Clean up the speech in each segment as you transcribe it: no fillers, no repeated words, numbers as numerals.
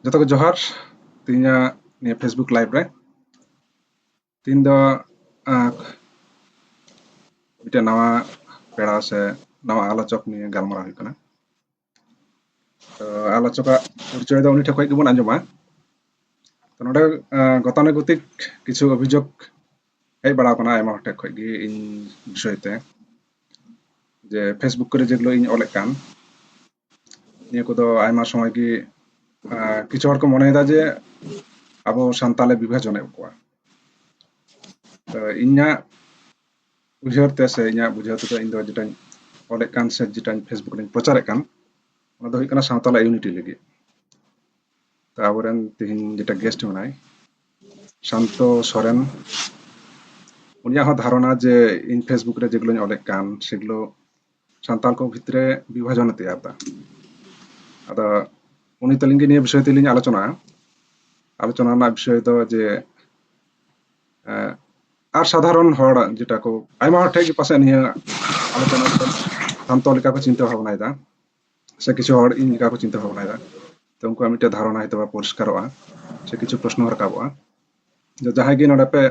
ᱡᱚᱛᱚ ᱠᱚ ᱡᱚᱦᱟᱨ ᱛᱤᱦᱤᱧᱟᱜ ᱱᱤᱭᱟᱹ ᱯᱷᱮᱥᱵᱩक ᱞᱟइव ᱨᱮ ᱛᱤᱦᱤᱧ ᱫᱚ ᱢᱤᱫᱴᱮᱱ ᱱᱟᱣᱟ ᱯᱮᱲᱟ ᱥᱮ ᱱᱟᱣᱟ आलोचक নিয়ে গালমারা ᱦᱩᱭᱩᱜ ᱠᱟᱱᱟ। তো আলোচকᱟᱜ পরিচয় ᱫᱚ ᱩᱱᱤ ᱴᱷᱮᱱ ᱠᱷᱚᱱ ᱜᱮᱵᱚᱱ ᱟᱸᱡᱚᱢᱟ। তো ᱱᱚᱰᱮ গতানুগতিক কিছু অভিযোগ হেᱡ ᱵᱟᱲᱟᱣ ᱠᱟᱱᱟ ᱟᱭᱢᱟ ᱦᱚᱲ ᱴᱷᱮᱱ ᱠᱷᱚᱱ ᱜᱮ ᱤᱧ ᱵᱤষᱚᱭ ᱛᱮ যে ফেসবুক করে যেগুলো ইᱧ অলেᱫ ᱠᱟᱱ নিয়ে কোদো আয়মা সময় কি কিছু হড় ᱠᱚ মনেᱭᱮᱫᱟ যে ᱟᱵᱚ ᱥᱟᱱᱛᱟᱞᱮ বিভাজনের ᱠᱚᱣᱟ। তো ᱤᱧᱟᱹᱜ উইহার তে সে ইᱧᱟᱹᱜ বুঝাᱣ তেᱫᱚ ᱤᱧ ᱫᱚ যেটাᱧ অলেᱫ ᱠᱟᱱ ᱥᱮ যেটাᱧ ফেসবুক ᱨᱮᱧ প্রচারেᱫ ᱠᱟᱱ ᱚᱱᱟ ᱫᱚ ᱦᱩᱭᱩᱜ ᱠᱟᱱᱟ ᱥᱟᱶᱛᱟᱞᱟᱜ ᱤউনিᱴᱤ ᱞᱟᱹᱜᱤᱫ। তো আবরেন তিহিᱧ যেটা গেস্ট মেনাᱭ শান্ত সরেন উনিয়াᱜ হᱚᱸ ধারণা যে ᱤᱧ ফেসবুক রে যেগুলোᱧ অলেᱫ ᱠᱟᱱ সেগুলো সান্তাল ᱠᱚ ভিতরে বিভাজনে তেয়ারদা। আদা উনি তালিᱧ ᱜᱮ নিয়ে বিষয় তেলিᱧ আলোচনা রᱮᱱᱟᱜ বিষয় ᱫᱚ যে আর সাধারণ হড় যেটা কো আইমা হড় ঠেক পাশে নিয়ে আলোচনা শান্ত লেখা কো চিন্তা ভাবনায়দা সে কিছু হড় ইন লেখা কো চিন্তা ভাবনায়দা। তো উনকু মিটে ধারণা হয়তো বা পরিষ্কারᱚᱜᱼᱟ সে কিছু প্রশ্ন রাকাবᱚᱜᱼᱟ যে যাহাই ᱜᱮ ᱱᱚᱰᱮ ᱯᱮ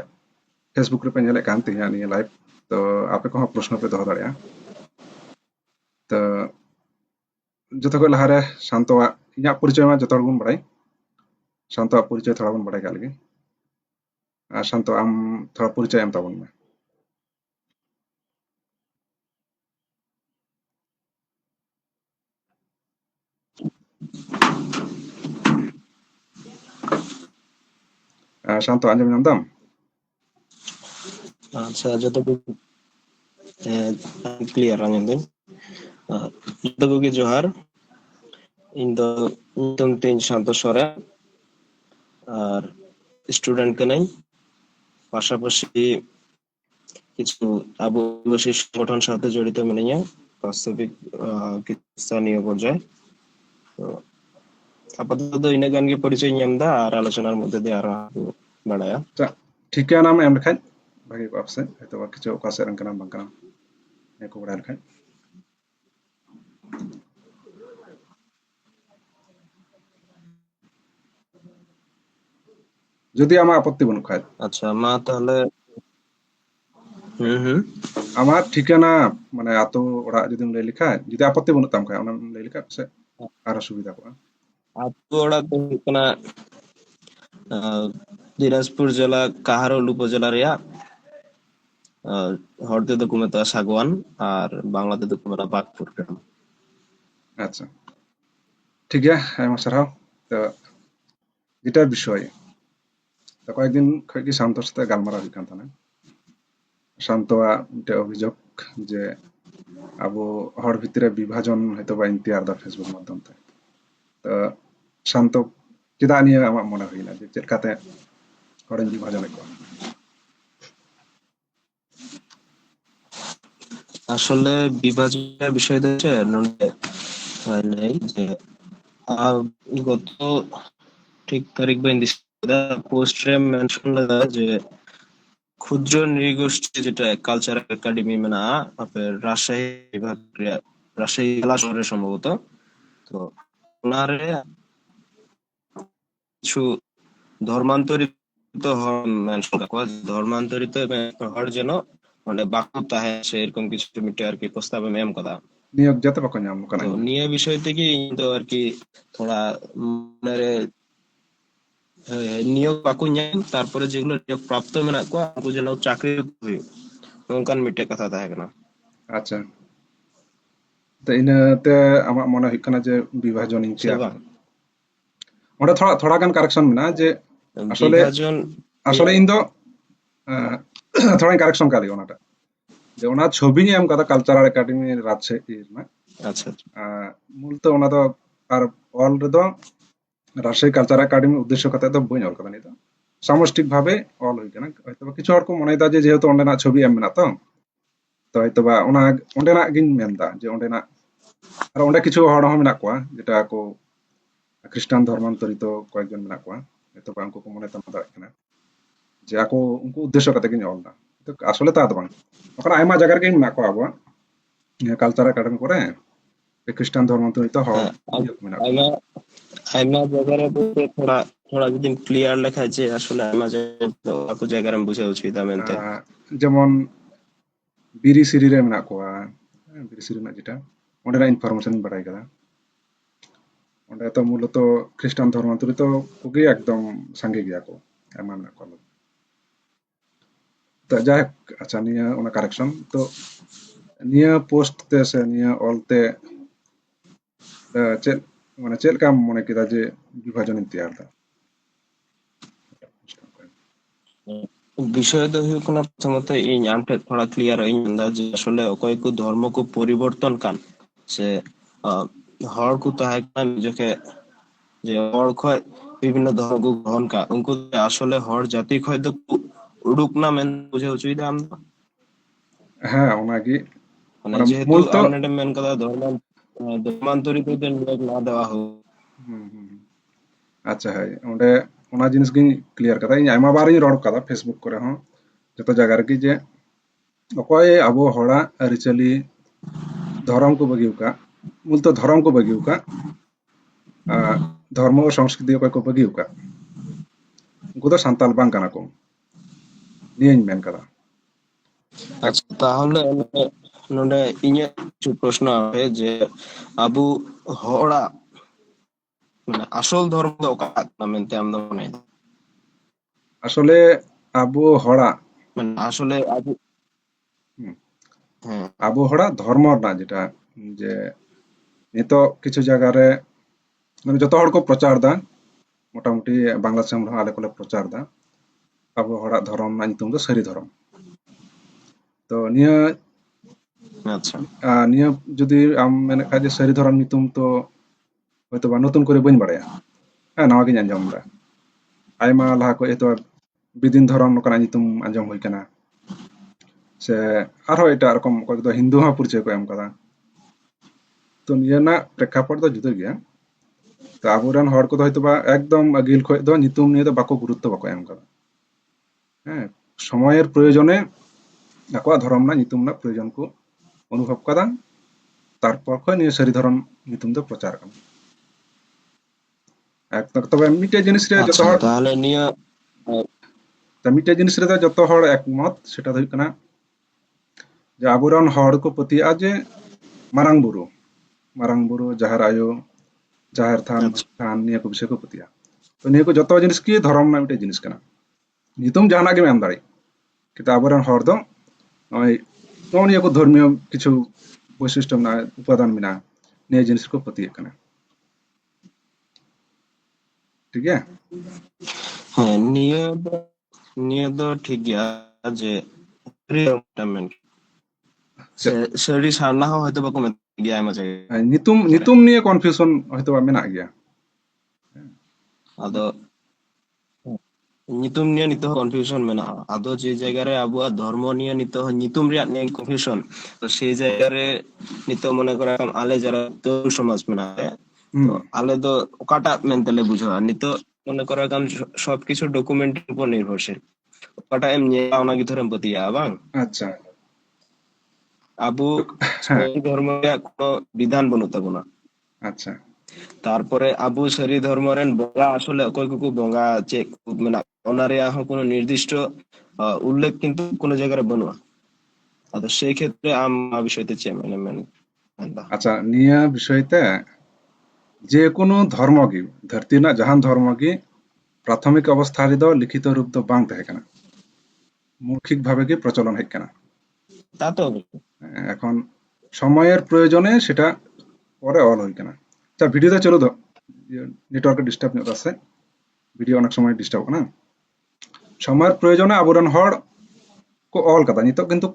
ফেসবুক ᱨᱮᱯᱮ ᱧᱮᱞᱮᱫ ᱠᱟᱱ ᱛᱤᱦᱤᱧᱟᱜ ᱱᱤᱭᱟᱹ ᱞᱟইভ তো আপে ᱠᱚᱦᱚᱸ প্রশ্ন ᱯᱮ ᱫᱚᱦᱚ ᱫᱟᱲᱮᱭᱟᱜᱼᱟ। তো ᱡᱚᱛᱚ ᱠᱷᱚᱡ ᱞᱟᱦᱟᱨᱮ ᱥᱟন্তᱚᱣᱟᱜ ᱤᱧᱟᱹᱜ পরিচয় ᱢᱟ ᱡᱚᱛᱚ ᱦᱚᱲ ᱵᱚᱱ ᱵᱟᱲᱟᱭ ᱥᱟন্তᱚᱣᱟᱜ পরিচয় থোড়া ᱵᱚᱱ ᱵᱟᱲᱟᱭ ᱠᱟᱜ ᱞᱮᱜᱮ। আর শান্ত আম থোড়া পরিচয় এম তাবন মে। শান্ত আঞ্জম নাম দাম আচ্ছা যতটুকু ক্লিয়ার আঞ্জম দিন যতটুকু জোহার ᱤᱧ ᱫᱚ ᱧᱩᱛᱩᱢ ᱛᱤᱧ ᱥᱟᱱᱛᱚ ᱥᱚᱨᱮᱱ আর স্টুডেন্ট কানাই পাশাপাশি কিছু আদিবাসী সংগঠন সাথে জড়িত মিনিয়া বাস্তবিক কিছু স্থানীয় পর্যায়ে তো আপাতত ইনা গান গে পরিচয় নিয়মদা আর আলোচনার মধ্যে দিয়ে আরো বাড়ায়া ঠিকয়া নাম এম লেখাই ভাগে আপসে হয়তো বা কিছু অকা সেরন কানা বাং কানা নে কো বড়াই লেখাই যদি আমা আপত্তি বনু খায় আচ্ছা মা তাহলে হুম আমার ঠিকানা মানে আতো ওড়াগ যদি লই লেখায় যদি আপত্তি বনু তাম খায় ওনা লই লেখায় সে আর সুবিধা কো আতো ওড়াগ ᱫᱚ ᱦᱩᱭᱩᱜ ᱠᱟᱱᱟ দিনাজপুর জেলা কাহারোল উপজেলা রেয়া হড় তেদো কো মেতা সাগওয়ান আর বাংলা তেদো কো মেতা বাগপুর গ্রাম। আচ্ছা ঠিকয়া আইমা সারহাও তো যেটার বিষয় তো কয়েকদিন খয় কি শান্তর সাথে গালমারা হই কান তানা শান্তওয়া মিটে অভিযোগ যে আবো হড় ভিতরে বিভাজন হয়তো বা ইন্তিয়ার দা ফেসবুক মাধ্যম তে তো শান্ত চেদা নিয়ে আমার মনে হইনা যে চেদ কাতে হড় বিভাজন কো আসলে বিভাজনের বিষয়টা হচ্ছে নন্দে হয় নাই যে গত ঠিক তারিখ বাইন দিছে পোস্ট রে মেনশন লাগা যে ক্ষুদ্র নৃগোষ্ঠী যেটা কালচারাল একাডেমি মানে আপনার রাজশাহী বিভাগ রাজশাহী জেলা শহরে সম্ভবত তো ওনারে কিছু ধর্মান্তরিত ধর্মান্তরিত হওয়ার জন্য মানে বাক্য তাহে সেরকম কিছু মিটে আর কি প্রস্তাবে মেম কথা নিয়োগ যেতে বাকো ñam কানা তো নিয়ে বিষয় থেকে তো আর কি থোড়া মনে নিয়োগ বাকু ñam তারপরে যেগুলো নিয়োগ প্রাপ্ত মেনা কো উনকু যেন চাকরি হুᱭᱩᱜ নঙ্কান মিটে কথা তাহে কানা। আচ্ছা তো ইনাতে আমার মনে হয় কানা যে বিভাজন সে ইন্তিয়ার বাং ওটা থোড়া থোড়া গান কারেকশন মেনা যে আসলে বিভাজন আসলে ইন দো থোড়া কারেকশন কালি ওনাটা যে ওনা ছবি এম কথা কালচারাল একাডেমি রাজশাহী না আচ্ছা মূলত ওনা দো আর অল রে দো রাজশাহী কালচারাল একাডেমি উদ্দেশ্য কথা দো বই অল কথা নিতো সামষ্টিক ভাবে অল হই কানা হয়তো কিছু হড় কো মনেদা যে যেহেতু ওন্ডেনা ছবি এম মেনা তো তো হয়তো বা ওনা ওন্ডেনা গিন মেনদা যে ওন্ডেনা আর ওন্ডে কিছু হড় হো মেনা কোয়া যেটা কো খ্রিস্টান ধর্মান্তরিত কয়েকজন মেনা কোয়া হয়তো বা উনকু কো মনে তাম দাড়ায় কানা যে আকো উনকু উদ্দেশ্য কাতে গিন অলদা তো আসলে তা দো বাং ওখানে আইমা জায়গা রেগে মেনা কোয়া আবো কালচারাল একাডেমি করে খ্রিস্টান ধর্মান্তরিত হড় মেনা কোয়া ᱟᱭᱢᱟ ᱡᱟᱭᱜᱟ ᱨᱮ ᱵᱚᱞᱛᱮ ᱛᱷᱚᱲᱟ ᱡᱩᱫᱤᱢ ᱠᱞᱤᱭᱟᱨ ᱞᱮᱠᱷᱟᱡ ᱡᱮ ᱟᱥᱚᱞᱮ ᱟᱭᱢᱟ ᱡᱟᱭᱜᱟ ᱨᱮ ᱟᱠᱚ ᱡᱟᱭᱜᱟ ᱨᱮᱢ ᱵᱩᱡᱷᱟᱹᱣ ᱦᱚᱪᱚᱭᱮᱫᱟ ᱢᱮᱱᱛᱮ। যেমন বিরি সিরি রে মেনা কোয়া বিরি সিরি ᱨᱮᱱᱟᱜ যেটা ᱚᱸᱰᱮᱱᱟᱜ ইনফরমেশন ইᱧ ᱵᱟᱲᱟᱭ ᱠᱟᱫᱟ। ᱚᱸᱰᱮ ᱛᱚ ᱢূলত খ্রিস্টান ধর্মান্তরিত ᱠᱚᱜᱮ একদম ᱥᱟᱸᱜᱮ ᱜᱮᱭᱟ ᱠᱚ ᱟᱭᱢᱟ ᱢᱮᱱᱟᱜ ᱠᱚᱣᱟ। ᱛᱚ ᱡᱟᱭᱦᱳᱠ ᱟᱪᱪᱷᱟ ᱱᱤᱭᱟᱹ ᱚᱱᱟ ᱠᱟᱨᱮᱠশন ᱛᱚ ᱱᱤᱭᱟᱹ ᱯᱳᱥᱴ তে ᱥᱮ ᱱᱤᱭᱟᱹ ᱚᱞᱛᱮ ᱪᱮᱫ ᱢᱟᱱᱮ ᱪᱮᱫ ᱞᱮᱠᱟᱢ ᱢᱚᱱᱮ ᱠᱮᱫᱟ ᱡᱮ বিভাজনᱤᱧ ᱛᱮᱭᱟᱨ ᱫᱟ? বিষয় ᱫᱚ হুᱭᱩᱜ ᱠᱟᱱᱟ প্রথমত ᱤᱧ ᱟᱢ ᱴᱷᱮᱡ ᱛᱷᱚᱲᱟ ᱠᱞᱤᱭᱟᱨ ᱤᱧ ᱢᱮᱱᱫᱟ ᱡᱮ ᱟᱥᱚᱞᱮ ᱚᱠᱚᱭ ᱠᱚ ᱫᱷᱚᱨᱢᱚ ᱠᱚ ᱯᱚরিবর্তন ᱠᱟᱱ ᱥᱮ হর কো তাহে কান নিজকে যে হর খয় বিভিন্ন ধর্ম কো গ্রহণ কা উনকো আসলে হর জাতি খয় দ উডুক না মেন বুঝে হচুইদা আম হ্যাঁ ওনাᱜᱮ মানে মানে যেহেতু মূলত আম নেডে মেন কথা ধর্মান্তরিতদের নিয়োগ না দেওয়া হোক। হুম হুম হুম। আচ্ছা হ্যাঁ ᱚᱸᱰᱮ ᱚᱱᱟ ᱡᱤᱱᱤᱥ ᱜᱤᱧ ᱠᱞᱤᱭᱟᱨ ᱠᱟᱫᱟ ᱤᱧ ᱟᱭᱢᱟ ᱵᱟᱨᱤᱧ ᱨᱚᱲ ᱠᱟᱫᱟ ᱯᱷᱮᱥᱵᱩᱠ ᱠᱚᱨᱮ ᱦᱚᱸ ᱡᱚᱛᱚ ᱡᱟᱭᱜᱟ ᱨᱮᱜᱮ ᱡᱮ ᱚᱠᱚᱭ ᱟᱵᱚ ᱦᱚᱲᱟᱜ ᱟᱹᱨᱤᱪᱟᱹᱞᱤ ধর্ম को बगियो का मूलत धर्म को बगियो का धर्म और संस्कृति अकय को बगियो का उनको तो सान्ताल बांग काना को नियेñ मेन कदा। আচ্ছা তাহলে নোডে ইᱧᱟᱹᱜ কিছু প্রশ্ন আছে যে আবু হড়া মানে আসল ধর্ম ᱫᱚ ᱚᱠᱟ ᱠᱟᱱᱟ ᱢᱮᱱᱛᱮ ᱟᱢ ᱫᱚᱢ ᱢᱚᱱᱮᱭᱟ? আসলে আবু হড়া মানে আসলে আবু হুম, হ্যাঁ আবু হড়া ধর্ম না যেটা যে নিতো কিছু জায়গা রে মানে যত হড় को প্রচার দা মোটামুটি বাংলাদেশ ᱨᱮᱦᱚᱸ আলে কোলে প্রচার দা আবু হড়াᱜ ধর্ম ᱨᱮᱱᱟᱜ ᱧᱩᱛᱩᱢ ᱫᱚ ᱥᱟᱹᱨᱤ ᱫᱷᱚᱨᱚᱢ। তো নিয়া আচ্ছা নিয়া যদি আম মেনে খাᱡ যে ᱥᱟᱹᱨᱤ ᱫᱷᱚᱨᱚᱢ ᱧᱩᱛᱩᱢ তো হয়তো বা নতুন করে বাᱹᱧ বাড়ায়া হ্যাঁ নাᱣᱟ ᱜᱤᱧ ᱟᱸᱡᱚᱢ ᱫᱟ ᱟᱭᱢᱟ ᱞᱟᱦᱟ ᱠᱷᱚᱡ ᱮᱛᱚ বিদিন ধরম ᱱᱚᱠᱟᱱᱟᱜ ᱧᱩᱛᱩᱢ ᱟᱸᱡᱚᱢ ᱦᱩᱭ ᱠᱟᱱᱟ ᱥᱮ ᱟᱨᱦᱚᱸ ᱮᱴᱟᱜ ᱨᱚᱠᱚᱢ ᱚᱠᱚᱭ ᱠᱚᱫᱚ ᱦᱤᱱᱫᱩ ᱦᱚᱸ ᱯᱚᱨᱤᱪᱚᱭ ᱠᱚ ᱮᱢ ᱠᱟᱫᱟ। তো ᱱᱤᱭᱟᱹ ᱨᱮᱱᱟᱜ ᱯᱨᱮক্ষᱟᱯᱚᱴ ᱫᱚ ᱡᱩᱫᱟᱹ ᱜᱮᱭᱟ। তো আবুরেন হড় কো হয়তো বা একদম আগিল খoj ᱫᱚ ᱧᱩᱛᱩᱢ নিয়ে ᱫᱚ বাকো গুরুত্ব বাকো এম কাদা হ্যাঁ সময়ের প্রয়োজনে আᱠᱚᱣᱟᱜ ধর্ম ᱨᱮᱱᱟᱜ ᱧᱩᱛᱩᱢ ᱨᱮᱱᱟᱜ প্রয়োজন को অনুভব কাদা তারপর খoj নিয়ে ᱥᱟᱹᱨᱤ ধরম ᱧᱩᱛᱩᱢ ᱫᱚ ᱯᱨᱚᱪᱟᱨ ᱠᱟᱱᱟ। একদম তবে মিটে জিনিস রে যত আচ্ছা হড় তাহলে নিয়ে মিটে জিনিস রে যত হড় একমত সেটা হইক কানা যে আবুরেন হড় को পতিয়া যে মারাং বুরু জাহার আয়ো জাহের থান আচ্ছা থান নিয়ে को বিষয় को পতিয়া তো নিয়ে को যত জিনিস কি ধর্ম না মিটে জিনিস কানা ᱧᱩᱛᱩᱢ ᱡᱟᱦᱟᱱᱟᱜ ᱜᱮᱢ ᱮᱢ ᱫᱟᱲᱮ কিন্তু আবুরেন হড় ᱫᱚ নয় ᱱᱚᱜᱼᱚ ᱱᱤᱭᱟᱹ ᱠᱚ ধর্মীয় কিছু বৈশিষ্ট্য মেনাᱜᱼᱟ উপাদান মেনাᱜᱼᱟ নিয়ে জিনিস को পতিয়েᱜ ᱠᱟᱱᱟ ঠিক গᱮᱭᱟ। হ্যাঁ নিয়ে ᱫᱚ ᱴᱷᱤᱠ ᱜᱮᱭᱟ ᱡᱮ ᱢᱮᱱ ᱥᱟᱹᱨᱤ ᱥᱟᱨᱱᱟ ᱦᱚᱸ ᱦᱚᱭᱛᱳ ᱵᱟᱠᱚ ᱢᱮᱛᱟᱜ ᱜᱮᱭᱟ ᱟᱭᱢᱟ ᱧᱩᱛᱩᱢ ᱡᱟᱭᱜᱟ ᱨᱮ ᱧᱩᱛᱩᱢ নিয়ে কনফিউশন হয়তো বা মেনাᱜ ᱜᱮᱭᱟ। ᱟᱫᱚ ᱧᱩᱛᱩᱢ নিয়ে ᱱᱤᱛᱚᱜ ᱦᱚᱸ ᱠᱚᱱফিউশন ᱢᱮᱱᱟᱜᱼᱟ ᱟᱫᱚ ᱡᱮ ᱡᱟᱭᱜᱟ ᱨᱮ ᱟᱵᱚᱣᱟᱜ ᱫᱷᱚর্ম নিয়ে ᱱᱤᱛᱚᱜ ᱦᱚᱸ ᱧᱩᱛᱩᱢ ᱨᱮᱭᱟᱜ নিয়ে কনফিউশন তো সেই জায়গা রে নিতᱚᱜ মনে করা আলে যারা তরুণ সমাজ মেনাᱜᱼᱟ তো হুম আলে ᱫᱚ ᱚᱠᱟᱴᱟᱜ ᱢᱮᱱᱛᱮᱞᱮ ᱵᱩᱡᱷᱟᱹᱣᱟ ᱱᱤᱛᱚᱜ ᱢᱚনে করা কাম সবকিছু ডকুমেন্ট উপর নির্ভরশীল ওকাটাᱜ এম ᱧᱮᱞᱟ ᱚᱱᱟ ᱜᱮ ᱛᱷᱚᱨᱮᱢ ᱯᱟᱹᱛᱭᱟᱹᱜᱼᱟ ᱵᱟᱝ আচ্ছা আবু হ্যাঁ ধর্ম ᱨᱮᱭᱟᱜ কোনো বিধান বানুᱜ তাবোনা আচ্ছা তারপরে আবু সারি ধর্ম রেন বঙ্গা আসলে অকয় কুকু বঙ্গা চেক মেনা ওনা রেয়াগ হো কোনো নির্দিষ্ট উল্লেখ কিন্তু কোনো জায়গায় বানুয়া আদো সেই ক্ষেত্রে আম বিষয়তে চে মানে মেনদা আচ্ছা নিয়া বিষয়তে যে কোনো ধর্ম ᱜᱮ ᱫᱷᱟᱹᱨᱛᱤ ᱨᱮᱱᱟᱜ ᱡᱟᱦᱟᱱ ধর্ম ᱜᱮ প্রাথমিক অবস্থা ᱨᱮᱫᱚ লিখিত রূপ ᱫᱚ ᱵᱟᱝ ᱛᱟᱦᱮᱸ ᱠᱟᱱᱟ মৌখিক ভাবে গে প্রচলন হেᱡ ᱠᱟᱱᱟ। তা তো এখন সময়ের প্রয়োজনে সেটা পরে অল হই কানা। আচ্ছা ভিডিওতে চলো তো নেটওয়ার্কে ডিস্টার্ব ᱧᱚᱜ আছে ভিডিও অনেক সময় ডিস্টার্ব কানা সময়ের প্রয়োজনে আবুরেন হড় को অল কাদা নিতক কিন্তু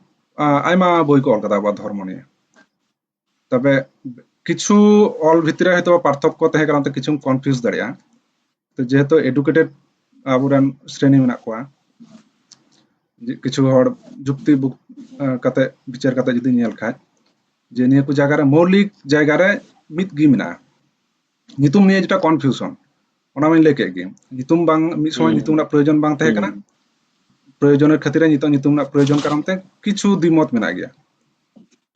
আইমা বই को অল কাদা আবার ধর্ম নিয়ে তবে কিছু অল ভিতরে হয়তো পার্থক্য তাহে কারণে কিছু কনফিউজ দাঁড়িয়া তো যেহেতু এডুকেটেড আবুরেন শ্রেণী মেনা কোয়া কিছু হড় যুক্তি কাতে বিচার কাতে যদি নিয়েল খায় যে নিয়ে কো জায়গা রে মৌলিক জায়গা রে মিত গি মেনা নিতুম নিয়ে যেটা কনফিউশন ওনা মাইন লেকে গি নিতুম বাং মি সময় নিতুম না প্রয়োজন বাং তাহে কানা প্রয়োজনের খাতিরে নিতুম নিতুম না প্রয়োজন কারণতে কিছু দ্বিমত মেনা গিয়া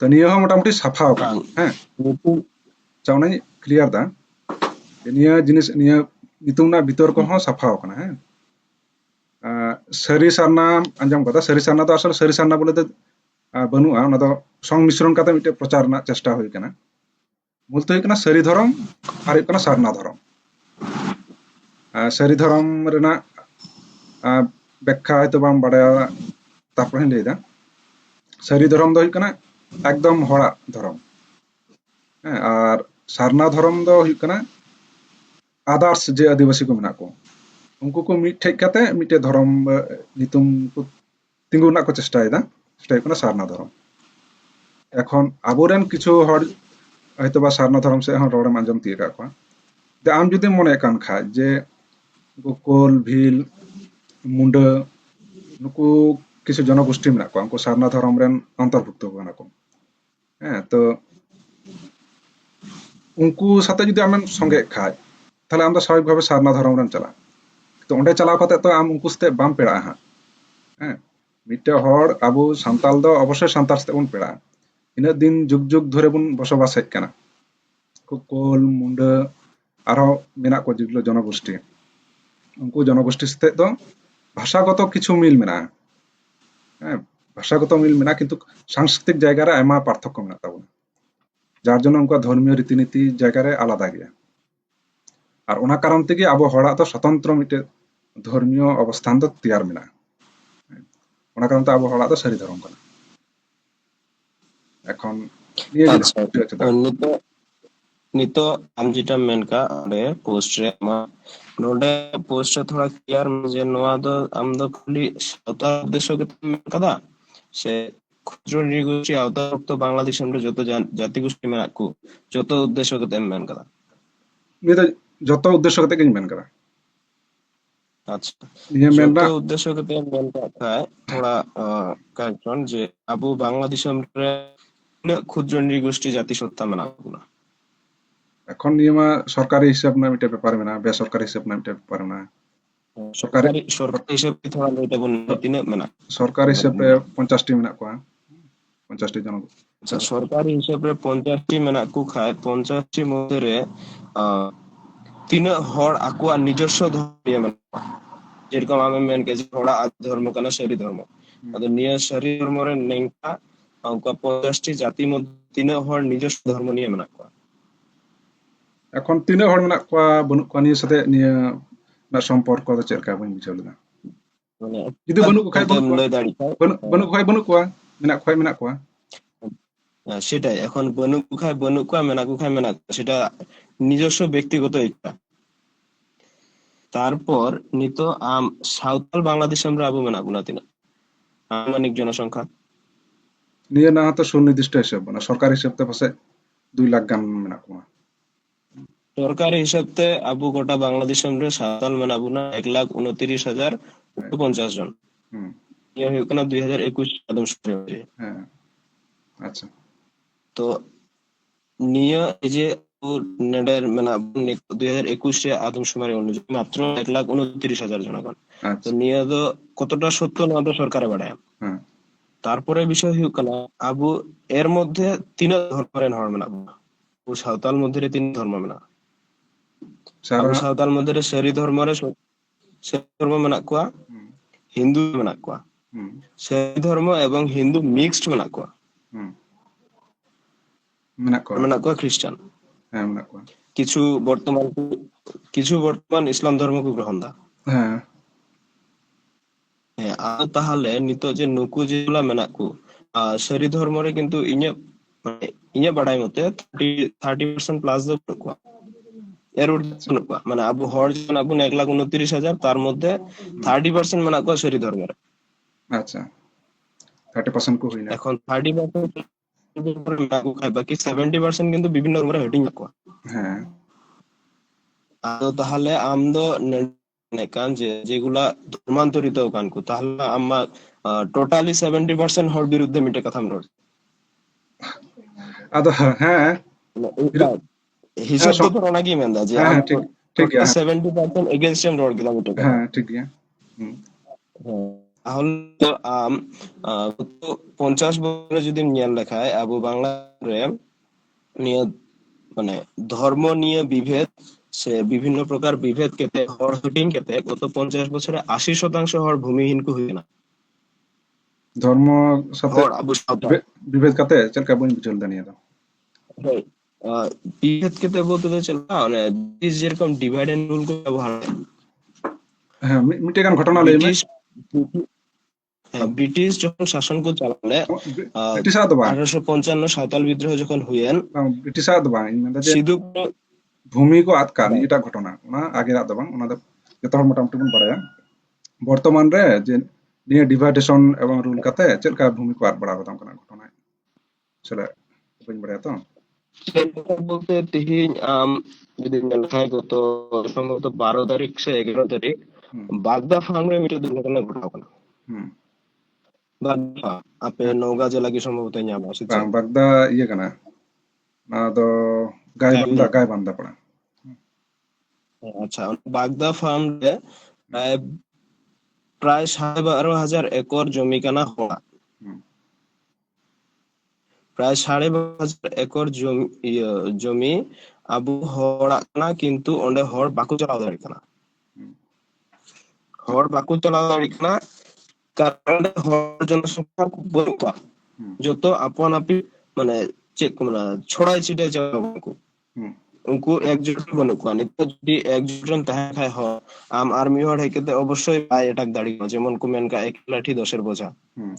তো নিয়ে হো মোটামুটি সাফাও কানা হ্যাঁ চাওনাই ক্লিয়ার দা ᱱᱤᱭᱟᱹ ᱡᱤᱱᱤᱥ ᱱᱤᱭᱟᱹ ᱧᱩᱛᱩᱢ ᱨᱮᱱᱟᱜ ᱵᱤᱛᱚᱨᱠᱚ ᱦᱚᱸ ᱥᱟᱯᱷᱟᱣ ᱠᱟᱱᱟ ᱦᱮᱸ ᱥᱟᱹᱨᱤ ᱥᱟᱨᱱᱟ ᱟᱸᱡᱚᱢ ᱠᱟᱫᱟ ᱥᱟᱹᱨᱤ ᱥᱟᱨᱱᱟ ᱫᱚ ᱟᱥᱚᱞ ᱥᱟᱹᱨᱤ ᱥᱟᱨᱱᱟ ᱵᱚᱞᱮ ᱫᱚ ᱵᱟᱹᱱᱩᱜᱼᱟ ᱚᱱᱟ ᱫᱚ সংমিশ্রণ ᱠᱟᱛᱮ ᱢᱤᱫᱴᱮᱡ ᱯᱨᱚᱪᱟর ᱨᱮᱱᱟᱜ ᱪᱮষ্টা ᱦᱩᱭ ᱠᱟᱱᱟ মূলত ᱦᱩᱭᱩᱜ ᱠᱟᱱᱟ ᱥᱟᱹᱨᱤ ᱫᱷᱚᱨᱚᱢ ᱟᱨ ᱦᱩᱭᱩᱜ ᱠᱟᱱᱟ ᱥᱟᱨᱱᱟ ᱫᱷᱚᱨᱚᱢ ᱥᱟᱹᱨᱤ ᱫᱷᱚᱨᱚᱢ ᱨᱮᱱᱟᱜ ব্যাখ্যা হয়তো বাম বাড়ায়া তারপরে লইদা সারি ধরম ᱫᱚ ᱦᱩᱭᱩᱜ ᱠᱟᱱᱟ একদম হড়াᱜ ধরম হ্যাঁ আর সারনা ধরম ᱫᱚ ᱦᱩᱭᱩᱜ ᱠᱟᱱᱟ আদার্স যে আদিবাসী ko মেনা ko उनको को मिठेज काते मिटे धर्म नितुम को तिंगु रना को चेष्टायेदा सेटा हुयुग काना सारना धर्म এখন আবরেন কিছু হড় হয়তোবা সারনা ধর্ম সে হন রড়েম আঞ্জম তিয়ে কাক যে আম যদি মনে কান খায় যে কোল ভিল মুন্ডা নুকু কিছু জনগোষ্ঠী মেনা ko উनको সারনা ধর্ম রেন অন্তর্ভুক্ত কানা ko হ্যাঁ তো উनको সাথে যদি আমেম সঙ্গে খায় তাহলে আমরা স্বাভাবিকভাবে সারনা ধর্ম রেন চালা তো ওঁডে চালাও কাতে তো আম উनको সাথে বাম পেড়া হ্যাঁ হ্যাঁ মিটে হড় আবু সান্তাল দো অবশ্যই সান্তাল সাথে বন পেড়া ইনা দিন যুগ যুগ ধরে বন বসবাস হেজ কানা কোল মুন্ডা আরো মেনা को যেগুলো জনগোষ্ঠী উनको জনগোষ্ঠীর সাথে তো ভাষাগত কিছু মিল মেনা হ্যাঁ ভাষাগত মিল মেনা কিন্তু সাংস্কৃতিক জায়গায় আয়মা পার্থক্য মেনা তাবো যার জন্য উনকা ধর্মীয় রীতিনীতি জায়গায় আলাদা গিয়া আর ওনা কারণ থেকে আবো হড়া তো স্বতন্ত্র মিটে ধর্মীয় অবস্থান তো তৈয়ার মেনা ওনা কারণ তো আবো হড়া তো সারি ধর্ম কানা এখন নিয়ে আচ্ছা জিনিস নিতো নিতো আম যেটা মেনকা ᱚᱸᱰᱮ পোস্ট রে ᱱᱚᱰᱮ পোস্ট রে থোড়া ক্লিয়ার যে নোয়া ᱫᱚ ᱟᱢ ᱫᱚ খালি সাঁওতাল উদ্দেশ্য কে মেন কাদা সে ক্ষুদ্র নৃগোষ্ঠী আওতাভুক্ত বাংলাদেশের যত জাতিগোষ্ঠী মেনাᱜ ᱠᱚ যত উদ্দেশ্য কে মেন কাদা নিয়ে তো যত উদ্দেশ্য কতে গিন মেন করা আচ্ছা নিয়ে মেন যত না উদ্দেশ্য কে মেন কায় থোড়া কারণ যে আবু বাংলাদেশের ক্ষুদ্র নৃগোষ্ঠী জাতিসত্তা মেনাᱜ ᱠᱚ এখন নিয়ে মা সরকারি হিসাব না মিটে ব্যাপার মেনা বেসরকারি হিসাব না মিটে ব্যাপার মেনা সরকারি সরকারি হিসেবে থোড়া লইটা বন তিনাᱹᱜ মেনাᱜ সরকারি হিসাব রে 50টি মেনা কোয়া 50টি জন আচ্ছা সরকারি হিসেবে 50টি মেনাᱜ ᱠᱚ খায় 50টি মধ্যে রে তিনাᱹᱜ হড় আকুয়ার নিজস্ব ধর্ম মেনাᱜ ᱠᱚᱣᱟ যেরকম আমি মেন কে যে হড়া ধর্ম কানা সারি ধর্ম আদো নিয়া সারি ধর্ম রে নেংকা উনকা 50টি জাতি মধ্যে তিনাᱹᱜ হড় নিজস্ব ধর্ম নিয়ে মেনাᱜ ᱠᱚᱣᱟ এখন তিনাᱹᱜ হড় মেনা কোয়া বনু কোয়া নিয়ে সাথে নিয়ে না সম্পর্ক তো চেলকা বই বুঝাও না মানে যদি বনু কো খাই বনু কোয়া লই দাড়ি খায় বনু কোয়া মেনা কোয়া সেটাই এখন বনুক খায় বনুক কোয়া মেনাকু খায় মেনাক সেটা নিজস্ব ব্যক্তিগত ইচ্ছা তারপর নিতো সাঁওতাল বাংলাদেশ আমরা আবু মেনাকু না তিনা আনুমানিক জনসংখ্যা নিয়ে না তো সুনির্দিষ্ট হিসাব না সরকারি হিসাব তো পাশে 2 লাখ গান মেনা কোয়া সরকারি হিসাবতে আবু গোটা বাংলাদেশ আমরা সাঁওতাল মেনাবু না 1,29,050 জন হুম ইয়ে হয়ে কোনা 2021 আদমশুমারি হ্যাঁ আচ্ছা তো নিয়ে এই যে নেডের মানে 2021 এ আদমশুমারি অনুযায়ী মাত্র 1,29,000 জনগণ তো আচ্ছা নিয়ে তো কতটা সত্য না তো সরকারে বাড়ায় হ্যাঁ তারপরে বিষয় হইল কানা আবু এর মধ্যে তিন ধর্মের হর মেনা আবু সাঁওতাল মধ্যে তিন ধর্ম মেনা সারা আবু সাঁওতাল মধ্যে সারি ধর্মরে সারি ধর্ম মেনা কোয়া হিন্দু মেনা কোয়া হুম সারি ধর্ম এবং হিন্দু মিক্সড মেনা কোয়া হুম মেনা কোয়া খ্রিস্টান হ্যাঁ মেনা কোয়া কিছু বর্তমান ইসলাম ধর্মকে গ্রহণ দা হ্যাঁ হ্যাঁ আর তাহলে নিতো যে নুকু যেগুলা মেনাক কো সারি ধর্মরে কিন্তু ইña বাড়াই মতে 30% প্লাস দ কোয়া এর কোয়া মানে আবু হর জন আবু 1,29,000 তার মধ্যে 30% মেনাক কোয়া সারি ধর্মরে আচ্ছা 30% কো হইনা এখন 30% মেনাক খায় বাকি 70% কিন্তু বিভিন্ন ধর্মরে হেটিং কোয়া হ্যাঁ আর তাহলে আমদো নেকান যেগুলা ধর্মান্তরিত কানকু তাহলে আমার টোটালি 70% হর বিরুদ্ধে মিটে কথা আমরা আদো হ্যাঁ হিসাব তো অনেকই মেন্দা যে হ্যাঁ ঠিক ঠিক 70% এগেইনস্ট এম রড কিলোমিটার হ্যাঁ ঠিক আছে তাহলে তো 50 বছরে যদি নিয়ম লেখায় আবু বাংলারে নিয়ে মানে ধর্ম নিয়ে বিভেদ সে বিভিন্ন প্রকার বিভেদ কেতে হর হুটিং কেতে গত 50 বছরে 80% হর ভূমিহীন কো ᱦᱩᱭ ᱮᱱᱟ ধর্ম সাথে হর আবু সাঁওতাল বিভেদ কাতে চᱮᱫ ᱞᱮᱠᱟ ᱵᱟᱹᱧ ᱵᱩᱡᱷᱟᱹᱣ ᱞᱮᱫᱟ ᱱᱤᱭᱟᱹ ᱫᱚ হয়। বিভেদ কেতে বলতে তো চলে মানে ব্রিটিশ যেরকম ডিভাইড এন্ড রুল को ব্যবহার করে, হ্যাঁ মিটে গান ঘটনা লই মে ব্রিটিশ হ্যাঁ ব্রিটিশ যখন শাসন को চালালে ব্রিটিশার ᱫᱚ ᱵᱟᱝ 1855 সাঁওতাল বিদ্রোহ যখন হুয়েন ব্রিটিশার ᱫᱚ ᱵᱟᱝ ᱤᱧ ᱢᱮᱱᱫᱟ ᱡᱮ সিধু ভূমি ᱠᱚ ᱟᱫ ᱠᱟᱜ ᱱᱤᱭᱟᱹᱴᱟᱜ ᱜᱷᱚᱴᱚᱱᱟ ᱚᱱᱟ ᱟᱜᱮᱨᱟᱜ ᱫᱚ ᱵᱟᱝ ᱚᱱᱟ ᱫᱚ ᱡᱚᱛᱚ ᱦᱚᱲ ᱢᱚᱴᱟᱢᱩᱴᱤ ᱵᱚᱱ ᱵᱟᱲᱟᱭᱟ বর্তমান রে যে নিয়ে ডিভাইডেশন এবং রুল কাতে চᱮᱫ ᱞᱮᱠᱟ ভূমি ᱠᱚ ᱟᱫ ᱵᱟᱲᱟ ᱠᱟᱫᱟ ᱚᱱᱠᱟᱱᱟᱜ ᱜᱷᱚᱴᱚᱱᱟ ᱪᱮᱞᱮ ᱵᱟᱹᱧ ᱵᱟᱲᱟᱭᱟ ᱛᱚ বলতে তিহিন যদি মেল খায় গত সম্ভবত 12 তারিখ সে 11 তারিখ হুম বাগদা ফার্মে মিটে দুর্ঘটনা ঘটাও কানা হুম বাগদা আপে নওগাঁ জেলা কি সম্ভবত ᱧᱟᱢ আছে bang bagda iya kana na do gai banda pड़ा আচ্ছা বাগদা ফার্ম রে প্রায় প্রায় 12,500 একর জমি কানা হওয়া হুম প্রায় 12,500 একর জমি আবু হড়া কানা কিন্তু অন্ডে হড় বাকু চালাও দাড়ি কানা হুম হড় বাকু চালাও দাড়ি কানা কারণ হড় জনসংখ্যা খুব বড় হুম যত আপন আপি মানে চেক মানে ছড়াই ছিটাই যাওয়া উনকু হুম उनको एकजुट বানুক নিত যদি একজন তাহা খায় হ আম আর্মি হড় হেকেতে অবশ্যই পায় এটাক দাড়ি যেমন কো মেনকা এক লাঠি 10 বোঝা হুম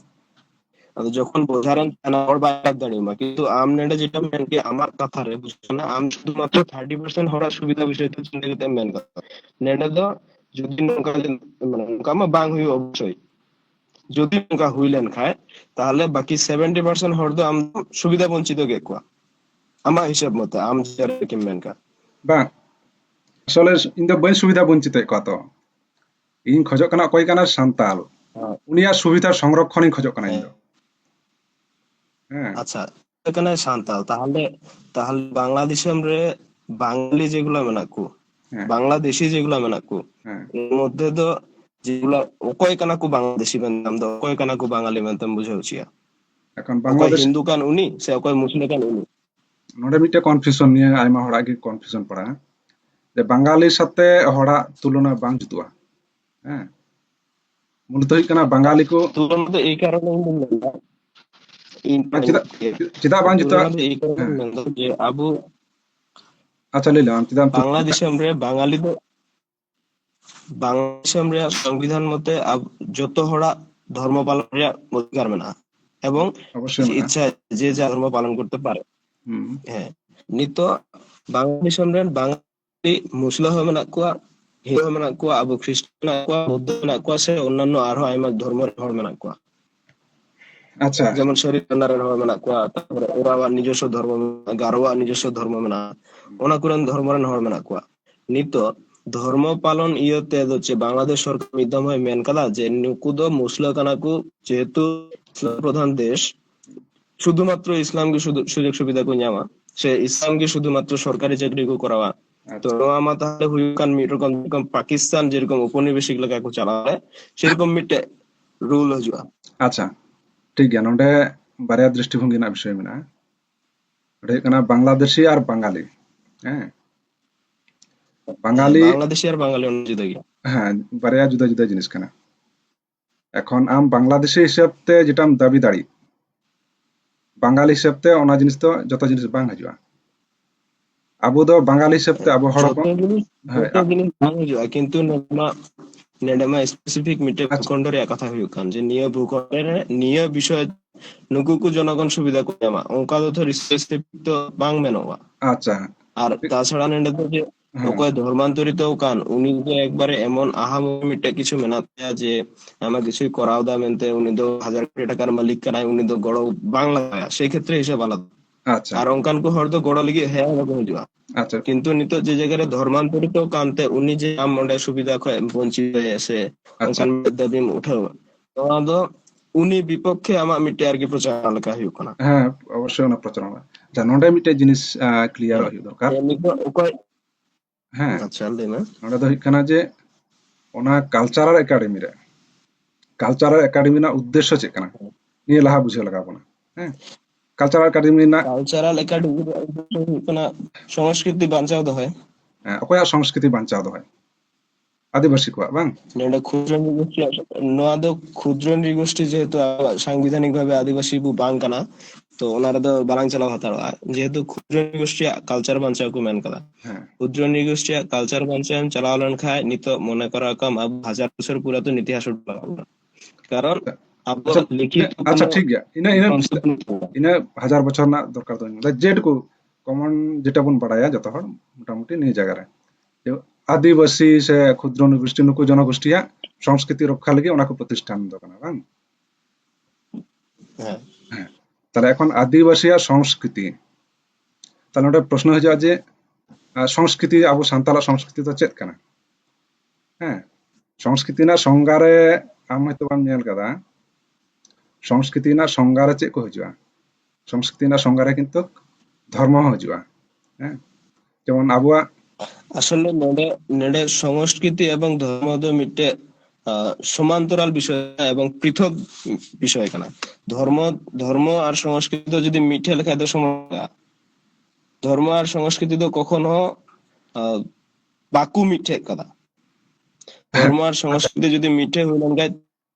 আর যখন বোঝারেন না ওর বাইক দাড়ি কিন্তু আম নেডে যেটা মেন কি আমার কথা রে বুঝছো না আম শুধুমাত্র 30% হড়া সুবিধা বিষয় তো চিন্তা করতে মেন কথা নেডে তো যদি নৌকা মানে নৌকা মা বাং হই অবশ্যই যদি নৌকা হইলেন খায় তাহলে বাকি 70% হড় তো আম সুবিধা বঞ্চিত গে কোয়া আমার হিসাব মতে আম যার কি মেন কা bang আসলে ইন দা বাই সুবিধা বঞ্চিত কত ইন খোঁজক কানা কই কানা সান্তাল উনিয়া সুবিধা সংরক্ষণই খোঁজক কানা ইন দো হ্যাঁ আচ্ছা এখানে সান্তাল তাহলে তাহলে বাংলাদেশে রে বাঙালি যেগুলা মেনাকু হ্যাঁ বাংলাদেশি যেগুলা মেনাকু হ্যাঁ এর মধ্যে তো যেগুলা অকয় কানাকু বাংলাদেশি মেনতাম তো অকয় কানাকু বাঙালি মেনতাম বুঝাউছিয়া এখন অকয় বাংলাদেশ হিন্দু কান উনি সে অকয় মুসলিম কান উনি নোডে মিটে কনফিউশন নিয়ে আইমা হড়া গে কনফিউশন পড়া যে বাঙালির সাথে হড়া তুলনা বাং জুতুয়া হ্যাঁ মূলত হইক কানা বাঙালি কো তুলনা তো এই কারণে মেনলাম চিদা চিদা বাং জুতুয়া তুলনা তো এই কারণে হ্যাঁ মেনলাম যে আবু আচ্ছা লইলাম চিদা বাংলাদেশে আমরা বাঙালি তো বাংলাদেশে আমরা সংবিধান মতে যত হড়া ধর্ম পালনের অধিকার মেনা এবং অবশ্যই না ইচ্ছা যে যা ধর্ম পালন করতে পারে হুম হ্যাঁ নিত বাংলাদেশ ᱨᱮᱱ বাঙালি মুসলিম হয়ে মেনা কোয়া হিন্দু হয়ে মেনা কোয়া আবু খ্রিস্টান মেনা কোয়া বৌদ্ধ মেনা কোয়া সে অন্যান্য আরো আইমা ধর্মের হড় মেনা কোয়া আচ্ছা যেমন শরীর রেন হড় মেনা কোয়া তারপরে ওরাওয়ার নিজস্ব ধর্ম গারোয়া নিজস্ব ধর্ম মেনা ওনা কুরেন ধর্মরেন হড় মেনা কোয়া নিত ধর্ম পালন ইয়েতে হচ্ছে বাংলাদেশ সরকার মিদম হয় মেন কাদা যে নুকু দো মুসলিম কানাকু যেহেতু ইসলাম প্রধান দেশ শুধুমাত্র ইসলামকে সুযোগ সুবিধা কো ᱧᱟᱢᱟ সে ইসলামকে শুধুমাত্র সরকারি চাকরি কো করাওয়া তো আমা তাহলে হুইকান মিরকম পাকিস্তান যেরকম উপনিবেশিক লেখা কো চালায় সেরকম মিটে রুল হজুয়া আচ্ছা ঠিক গিয়া নোডে বারিয়া দৃষ্টিভঙ্গি না বিষয় মেনা ওটা কানা বাংলাদেশি আর বাঙালি হ্যাঁ বাঙালি বাংলাদেশি আর বাঙালি অন্য জুদা গিয়া হ্যাঁ বারিয়া জুদা জুদা জিনিস কানা এখন আম বাংলাদেশি হিসাবতে যেটা আম দাবি দাড়ি বাঙালি হিসাবতে অনা জিনিস তো যত জিনিস বাং হাজুয়া আবু দো বাঙালি হিসাবতে আবু হড় যত জিনিস বাং হজুয়া কিন্তু নেডামা স্পেসিফিক মিটে ভূখণ্ডের কথা হুইকান যে নিয়ে ভূখণ্ডের নিয়ে বিষয় নুকুকু জনগণ সুবিধা কো ᱧᱟᱢᱟ অঙ্কা তো স্পেসিফিক তো বাং মেনওয়া আচ্ছা আর তাছাড়া নেডে তো যে হ্যাঁ অকয় ধর্মান্তরিত কান উনি যে একবারে এমন আহামরিটা কিছু মেনাতে যে আমার কিছুই করাও দা মেনতে উনি তো 1000 কোটি টাকার মালিক কানাই উনি তো গড় বাংলা সেই ক্ষেত্রে হিসাব আলাদা আচ্ছা আর অঙ্কান কো হর তো গড় লিগে হ্যাঁ রকম হইবা আচ্ছা কিন্তু নিত যে জায়গায় ধর্মান্তরিত কানতে উনি যে আমন্ডে সুবিধা বঞ্চিত হয়ে আছে আচ্ছা অঙ্কান দাবি উঠাও তো উনি বিপক্ষে আমার মিটে আর কি প্রচার লেখা হইব না হ্যাঁ অবশ্যই না প্রচারণা যা নোডে মিটে জিনিস ক্লিয়ার হই দরকার নিত অকয় হ্যাঁ আচ্ছা লেমা নোডে দো হইক কানা যে ওনা কালচারাল একাডেমি রে কালচারাল একাডেমি না উদ্দেশ্য চেক কানা নিয়ে লাহা বুঝে লাগাবো না হ্যাঁ কালচারাল একাডেমি না কালচারাল একাডেমি সংস্কৃতি বাঁচাও তো হয় ᱚᱠᱚᱭᱟᱜ ᱥᱚᱝᱥᱠᱨᱤᱛᱤ ᱵᱟᱧᱪᱟᱣ ᱫᱚᱦᱚᱭ? ᱟᱹᱫᱤᱵᱟᱹᱥᱤ ᱠᱚᱣᱟᱜ ᱵᱟᱝ? ᱱᱚᱰᱮ ᱠᱷᱩᱫᱨᱚ নৃগোষ্ঠী ᱱᱚᱣᱟ ᱫᱚ ᱠᱷᱩᱫᱨᱚ নৃগোষ্ঠী যেহেতু সাংবিধানিক ভাবে আদিবাসী ᱵᱟᱝ ᱠᱟᱱᱟ ᱛᱚ ᱚᱱᱟ ᱨᱮᱫᱚ ᱵᱟᱞᱟᱝ ᱪᱟᱞᱟᱣ ᱦᱟᱛᱟᱲᱚᱜᱼᱟ ᱡᱮহেᱛু ᱠᱷᱩᱫᱨᱚ নৃগোষ্ঠীᱭᱟᱜ কালচার বাঞ্চাও ᱠᱚ ᱢᱮᱱ ᱠᱟᱫᱟ ᱦᱮᱸ ক্ষুদ্র নৃগোষ্ঠীয় কালচার বাঞ্চায় চালাও লেনখায় নিতো মনে করা কম আবু হাজার বছর পুরাতন ইতিহাস উঠবে কারণ আবু আচ্ছা লিখিত আচ্ছা কোনো ঠিক গᱮᱭᱟ ᱤᱱᱟᱹ কনসেপ্ট ᱤᱱᱟᱹ ᱦᱟᱡᱟᱨ ᱵᱚᱪᱷᱚᱨ ᱨᱮᱱᱟᱜ ᱫᱚᱨᱠᱟর ᱫᱚ ᱵᱟᱹᱧ যেটুকু কমন যেটা ᱵᱚᱱ ᱵᱟᱲᱟᱭᱟ ᱡᱚᱛᱚ ᱦᱚᱲ মোটামুটি নিয়ে জায়গা ᱨᱮ যে আদিবাসী সে ক্ষুদ্র নৃগোষ্ঠী নুকু জনগোষ্ঠীᱭᱟᱜ সংস্কৃতি রক্ষা লাগি ওনা কো প্রতিষ্ঠান দো কানা বাং? হ্যাঁ হ্যাঁ তাহলে এখন আদিবাসীয়াᱜ সংস্কৃতি তাহলে ওটা প্রশ্ন হয়ে যায় যে সংস্কৃতি আবু সান্তালা সংস্কৃতি তো চেত কানা? হ্যাঁ সংস্কৃতি না সংজ্ঞারে আম হয়তো বাম ᱧᱮᱞ ᱠᱟᱫᱟ সংস্কৃতি না সংজ্ঞারে চেক কো হᱤᱡᱩᱜᱼᱟ সংস্কৃতি না সংজ্ঞারে কিন্তু ধর্ম হᱤᱡᱩᱜᱼᱟ হ্যাঁ যেমন আবুয়াᱜ আসলে নডে নডে সংস্কৃতি এবং ধর্ম দো মিটে সমান্তরাল বিষয় এবং পৃথক বিষয় কানা ধর্ম ধর্ম আর সংস্কৃতি যদি মিঠে লেখা তো সমস্যা ধর্ম আর সংস্কৃতি তো কখনো বাকু মিঠে কথা ধর্ম আর সংস্কৃতি যদি মিঠে হইলেন গায়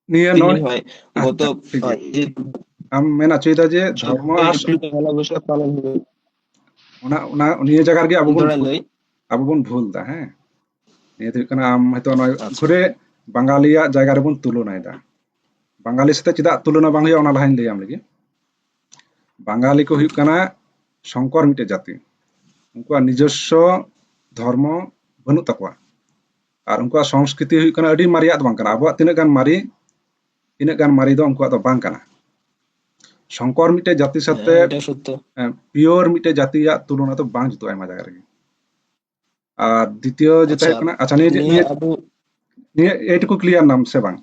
নিয়ে তিনি নয় হয় গত আচ্ছা ঠিক আছে আম মেন আচুইদা যে ধর্ম আর এপ্রিল পহেলা বৈশাখ পালন হবে ওনা ওনা নিয়ে জায়গার গে ধরা লই আবু বন ভুল দা হ্যাঁ নিয়ে তো কানা আম হয়তো নয় আচ্ছা ঘুরে বাঙালিয়াᱜ জায়গা রে বন তুলনাᱭᱫᱟ বাঙালি সাথে চিদা তুলনা বাং ᱦᱩᱭᱩᱜᱼᱟ ওনা লাহাইন ᱞᱟᱹᱭᱟᱢ ᱞᱟᱹᱜᱤᱫ বাঙালি কো হুᱭᱩᱜ ᱠᱟᱱᱟ শঙ্কর মিটে জাতি উনকুয়াᱜ নিজস্ব ধর্ম বানুᱜ তাকওয়া আর উনকুয়াᱜ সংস্কৃতি হুᱭᱩᱜ ᱠᱟᱱᱟ ᱟᱹᱰᱤ ᱢᱟᱨᱮᱭᱟᱜ ᱫᱚ ᱵᱟᱝ ᱠᱟᱱᱟ ᱟᱵᱚᱣᱟᱜ ᱛᱤᱱᱟᱹᱜ ᱜᱟᱱ ᱢᱟᱨᱮ ᱤᱱᱟᱹᱜ ᱜᱟᱱ ᱢᱟᱨᱮ ᱫᱚ ᱩᱱᱠᱩᱣᱟᱜ ᱫᱚ ᱵᱟᱝ ᱠᱟᱱᱟ শঙ্কর মিটে জাতি সাথে এটা সত্য পিওর মিটে জাতিयाᱜ তুলনা তো বাং জুতো আয়মা জায়গা ᱨᱮᱜᱮ আর দ্বিতীয় যেটা আচ্ছা হুᱭᱩᱜ ᱠᱟᱱᱟ আচ্ছা নিয়ে নিয়ে নিয়ে আবু নিয়ে এইটুকু ক্লিয়ার নাম সে বাং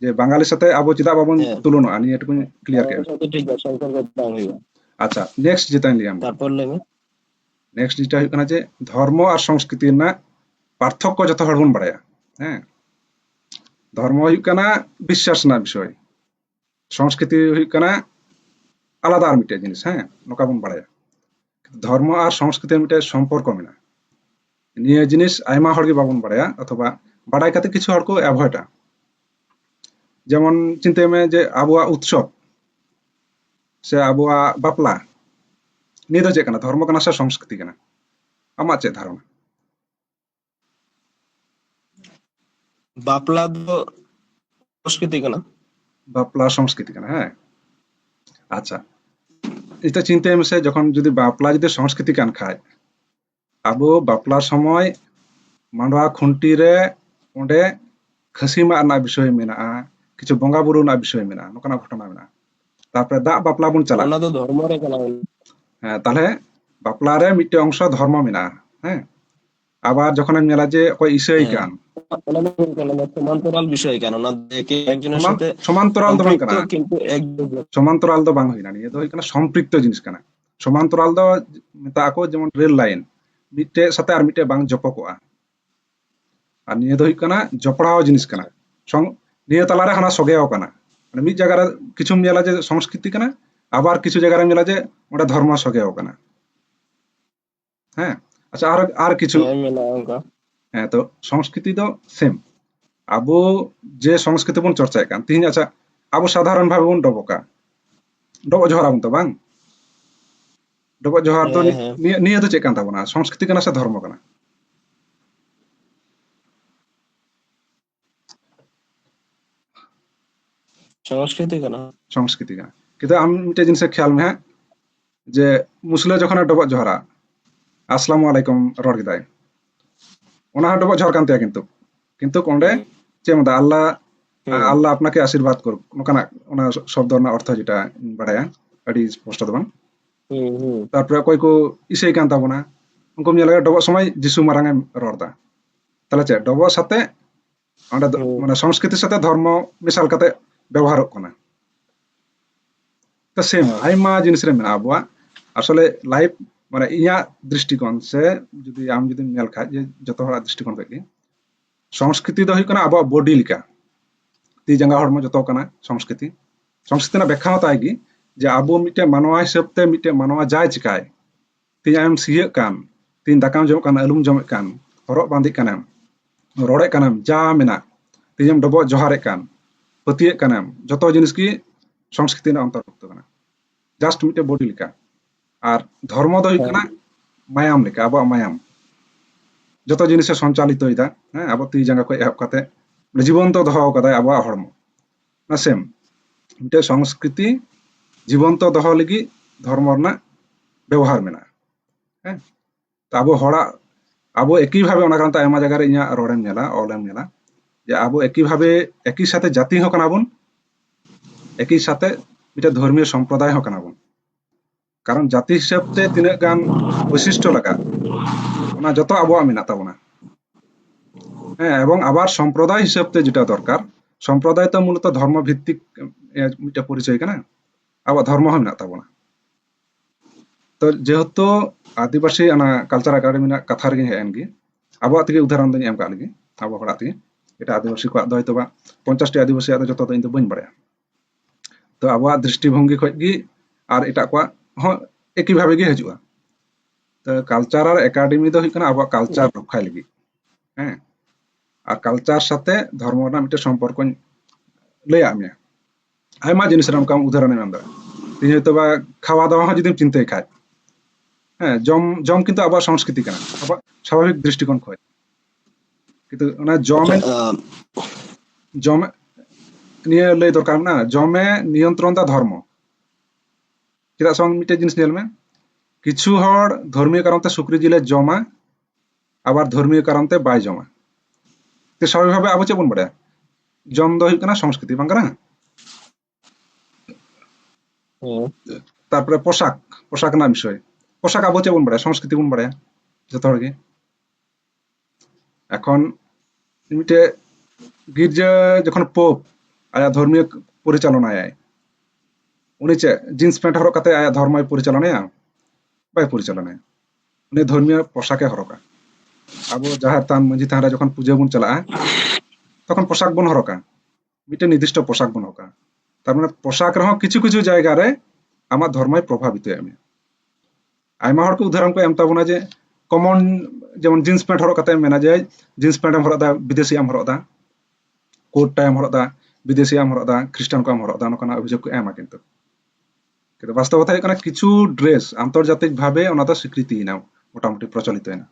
যে বাঙালির সাথে আবু চিদা বাবন হ্যাঁ তুলনা নিয়ে এটুকু ক্লিয়ার কে আমার সাথে ঠিক আছে সংকল্প বাং হইবা আচ্ছা নেক্সট যেটা লিয়াম তারপর লেমে নেক্সট যেটা হুᱭᱩᱜ ᱠᱟᱱᱟ যে ধর্ম আর সংস্কৃতি ᱨᱮᱱᱟᱜ পার্থক্য যত হড় বন বাড়ায়া হ্যাঁ ধর্ম হুᱭᱩᱜ ᱠᱟᱱᱟ বিশ্বাস ᱨᱮᱱᱟᱜ বিষয় সংস্কৃতি হুᱭᱩᱜ ᱠᱟᱱᱟ আলাদা আর মিটে জিনিস হ্যাঁ নকা বন বাড়ায়া ধর্ম আর সংস্কৃতি মিটে সম্পর্ক মেনা নিয়ে জিনিস আইমা হড় গে বাবন বাড়ায়া অথবা বাড়াই কাতে কিছু হড় কো অ্যাভয়েডা যেমন চিন্তা মে যে আবুয়া উৎসব সে আবুয়া বাপলা নিয়ে তো চেক কানা ধর্ম কানা সে সংস্কৃতি কানা আমার চে ধারণা বাপলা দো সংস্কৃতি কানা বাপলা সংস্কৃতি কানা হ্যাঁ আচ্ছা এটা চিন্তা মেসে যখন যদি বাপলা যদি সংস্কৃতি কান খায় আবু বাপলার সময় মান্ডওয়া খুন্টি রে ওঁডে খাসি মা না বিষয় মেনা'a কিছু বঙ্গা বুরু না বিষয় মেনা'a নকানা ঘটনা মেনা'a তারপরে দা বাপলা বুন চালা ওনা তো ধর্ম রে কানা হ্যাঁ তাহলে বাপলা রে মিটে অংশ ধর্ম মেনা'a হ্যাঁ আবার যখন আমি মেলা যে অকয় ইসাই হ্যাঁ কান ওনা তো কানা সমান্তরাল বিষয় কেন না দেখে একজনের সাথে সমান্তরাল do bang সম্পৃক্ত kana কিন্তু এক সমান্তরাল do bang hoina niya do hoy kana সম্পৃক্ত জিনিস কানা সমান্তরাল do meta ako যেমন রেল লাইন মিটে সাথে আর মিটে বাং জপকো'a আর নিয়ে do hoy kana জপড়াও জিনিস কানা নিয়ে তালারে হানা সগেও কানা মানে মিট জায়গা কিছু মেলা যে সংস্কৃতি কানা আবার কিছু জায়গা মেলা যে ওটা ধর্ম সগেও কানা হ্যাঁ আচ্ছা আর কিছু মেলা অঙ্কা হ্যাঁ তো সংস্কৃতি তো সেম আবু যে সংস্কৃতি বন চর্চায় কান তিহিন আচ্ছা আবু সাধারণ ভাবে বন ডবকা ডব জহর আবন তো বাং ডব জহর তো হ্যাঁ হ্যাঁ নিয়ে তো চেক কান তাবনা সংস্কৃতি কানা সে ধর্ম কানা সংস্কৃতি কানা সংস্কৃতি কানা কিন্তু আমি মিটে জিনিস খেয়াল মে হ্যাঁ যে মুসলে যখন ডব জহরা আসসালামু আলাইকুম রড় গিদায় ওনা ডব জহর কান তায়া কিন্তু কিন্তু কোন্ডে চে মদা আল্লাহ আল্লাহ আপনাকে আশীর্বাদ করুক নকানা ওনা শব্দ না অর্থ যেটা বাড়ায়া আড়ি স্পষ্ট দবাং তারপরে অকয় কো ইসাই কান তাবনা উনকো মেলা ডব সময় যিশু মারাং রড়দা তাহলে চে ডব সাথে ওটা মানে সংস্কৃতির সাথে ধর্ম মিশাল কাতে ব্যবহারক কানা তো সেম আইমা জিনিস রে মেনা আবুয়া আসলে লাইফ মানে ইয়া দৃষ্টিকোণ সে যদি আম যদি মেল খাই যে যত হড়া দৃষ্টিকোণ থেকে সংস্কৃতি do hoy kana abu body lika ti janga hormo joto kana সংস্কৃতি সংস্কৃতি না ব্যাখ্যা হতা আইগি যে আবু মিটে মানওয়া হিসাবতে মিটে মানওয়া যায় চিকায় ti am siya kan ᱛᱤᱱ ᱫᱟᱠᱟᱢ ᱡᱚᱢᱮᱫ ᱠᱟᱱ ᱟᱹᱞᱩᱢ ᱡᱚᱢᱮᱫ ᱠᱟᱱ ᱦᱚᱨᱚᱜ ᱵᱟᱸᱫᱮᱜ ᱠᱟᱱᱟᱢ ᱨᱚᱲᱮᱫ ᱠᱟᱱᱟᱢ ᱡᱟ ᱢᱮᱱᱟᱜ ᱛᱤᱦᱤᱧᱮᱢ ᱰᱚᱵᱚᱜ ᱡᱚᱦᱟᱨᱮᱫ ᱠᱟᱱ ᱯᱟᱹᱛᱭᱟᱹᱜ ᱠᱟᱱᱟᱢ ᱡᱚᱛᱚ ᱡᱤᱱᱤᱥ ᱜᱮ সংস্কৃতি ᱨᱮᱱᱟᱜ অন্তর্ভুক্ত ᱠᱟᱱᱟ জাস্ট মিটে বডি লেখা আর ধর্ম ᱫᱚ ᱦᱩᱭᱩᱜ ᱠᱟᱱᱟ মায়াম লেখা আবার মায়াম যত জিনিসে সঞ্চালিতইদা হ্যাঁ আবার তি জায়গা কো এহব কাতে জীবন্ত দহো কাদায় আবার হড়ম না সেম মিটে সংস্কৃতি জীবন্ত দহো লাগি ধর্ম রনা ব্যবহার মেনা হ্যাঁ তো আবো হড়া আবো একই ভাবে ওনা কারণে আয়মা জায়গা রে ইঞা রড়েম নেলা অলেম নেলা যে আবো একই ভাবে একই সাথে জাতি হো কানা বন একই সাথে মিটে ধর্মীয় সম্প্রদায় হো কানা বন কারণ জাতি হিসাবতে তিনাক গান বৈশিষ্ট্য লাগা ওনা যত আবহাওয়া মেনা তাবনা হ্যাঁ এবং আবার সম্প্রদায় হিসাবতে যেটা দরকার সম্প্রদায় তো মূলত ধর্ম ভিত্তিক মিটা পরিচয় কানা আবার ধর্ম হয় মেনা তাবনা তো যেহেতু আদিবাসী আনা কালচার একাডেমি না কথা রেগে হেন গি আবহাওয়া থেকে উদাহরণ দኝ এম কালি আবহাওয়া হড়া থেকে এটা আদিবাসী কো দ হয়তো বা 50 টি আদিবাসী আদো যত দኝ তো বইন বাড়ায়া তো আবহাওয়া দৃষ্টিভঙ্গি খoj গি আর এটা কো একই ভাবে গি হিজুয়া তো কালচারাল একাডেমি দ হই কানা আবহাওয়া কালচার রক্ষায় লাগি হ্যাঁ আর কালচার সাথে ধর্ম না মিটে সম্পর্ক লই আমি আইমা জিনিস রাম কাম উদাহরণ এম দা তিনি হয়তো বা খাওয়া দাওয়া হ্যাঁ যদি চিন্তাই খায় হ্যাঁ জম জম কিন্তু আবার সংস্কৃতি কানা আবার স্বাভাবিক দৃষ্টিকোণ খoj কিন্তু ওনা জমে জমে নিয়ে লই দরকার না জমে নিয়ন্ত্রণ দা ধর্ম কিরা সং মিটে জিনিস নেল মে কিছু হড় ধর্মীয় কারণতে শুক্রি জিলে জমা আবার ধর্মীয় কারণতে বাই জমা তো স্বাভাবিকভাবে আবো চেবন বড়া জম দ হইক না সংস্কৃতি বাং কানা তারপরে পোশাক পোশাক না বিষয় পোশাক আবো চেবন বড়া সংস্কৃতি বন বড়া যত হড় গে এখন মিটে গির্জা যখন পোপ আয়া ধর্মীয় পরিচালনায় আয় উনি চে জিন্স প্যান্ট হরক কাতে আয়া ধর্মীয় পরিচালনায় বাই পরিচালনায় উনি ধর্মীয় পোশাকে হরকা আবো জাহার তান মাঝি তাহারা যখন পূজা বন চালা তখন পোশাক বন হরকা মিটে নির্দিষ্ট পোশাক বন হরকা তার মানে পোশাক রহ কিছু কিছু জায়গা রে আমার ধর্ময় প্রভাবিত আমি আইমা হড় কো উদাহরণ কো এম তাবনা যে কমন যেমন জিন্স প্যান্ট হরক কাতে মেনা যায় জিন্স প্যান্ট এম হরক দা বিদেশি এম হরক দা কোট টা এম হরক দা বিদেশি এম হরক দা খ্রিস্টান কো এম হরক দা নকনা অভিযোগ কো এমা কিন্তু কিন্তু বাস্তবতা এখানে কিছু ড্রেস আন্তর্জাতিক ভাবে ওনাদের স্বীকৃতি নাও মোটামুটি প্রচলিত না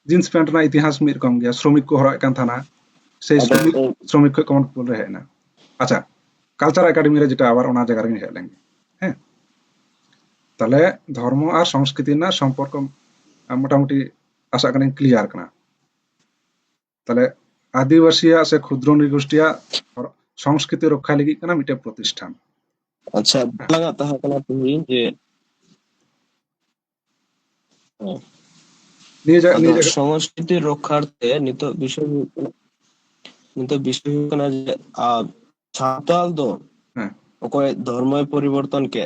জিন্স প্যান্ট না ইতিহাস মির কম গিয়া শ্রমিক কো হরক কান থানা সেই শ্রমিক কো কমন বল রহে না আচ্ছা কালচার একাডেমি রে যেটা আবার ওনা জায়গা রে হেলেন হ্যাঁ তাহলে ধর্ম আর সংস্কৃতি না সম্পর্ক মোটামুটি আশা করেন ক্লিয়ার কানা তাহলে আদিবাসীয়া সে ক্ষুদ্র নৃগোষ্ঠীয়া সংস্কৃতি রক্ষা লাগি কানা মিটে প্রতিষ্ঠান আচ্ছা লাগা তাহা কানা তুমি যে নিয়ে সংস্কৃতি রক্ষার্থে নিত বিষয় কানা যে সাঁওতাল দো হ্যাঁ অকয় ধর্ময় পরিবর্তন কে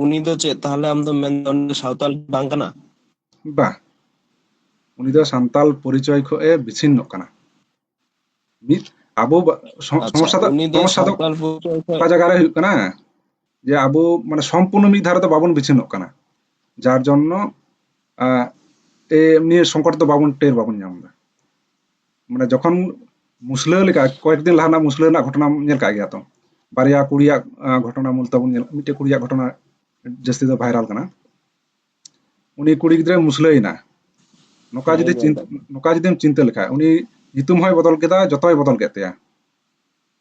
উনি তো চে তাহলে আম তো মেন সাঁওতাল বাং কানা বা উনি তো সান্তাল পরিচয় খো এ বিচ্ছিন্ন কানা মিত আবো সমস্যা তো কা জায়গা রে হুয়ুগ কানা যে আবো মানে সম্পূর্ণ মিত ধারে তো বাবন বিচ্ছিন্ন কানা যার জন্য এমনি সংকট তো বাবন টের বাবন নাম মানে যখন মুসলে লেখা কয়েকদিন লাহানা মুসলে না ঘটনা নেল কা গিয়া তো বারিয়া কুড়িয়া ঘটনা মূল তবন মিটে কুড়িয়া ঘটনা জাস্তি তো ভাইরাল কানা উনি কুড়ি গিদ্রে মুসলেই না নকা যদি চিন্তা লেখা উনি নিতুম হয় বদল কেদা যতই বদল কেতেয়া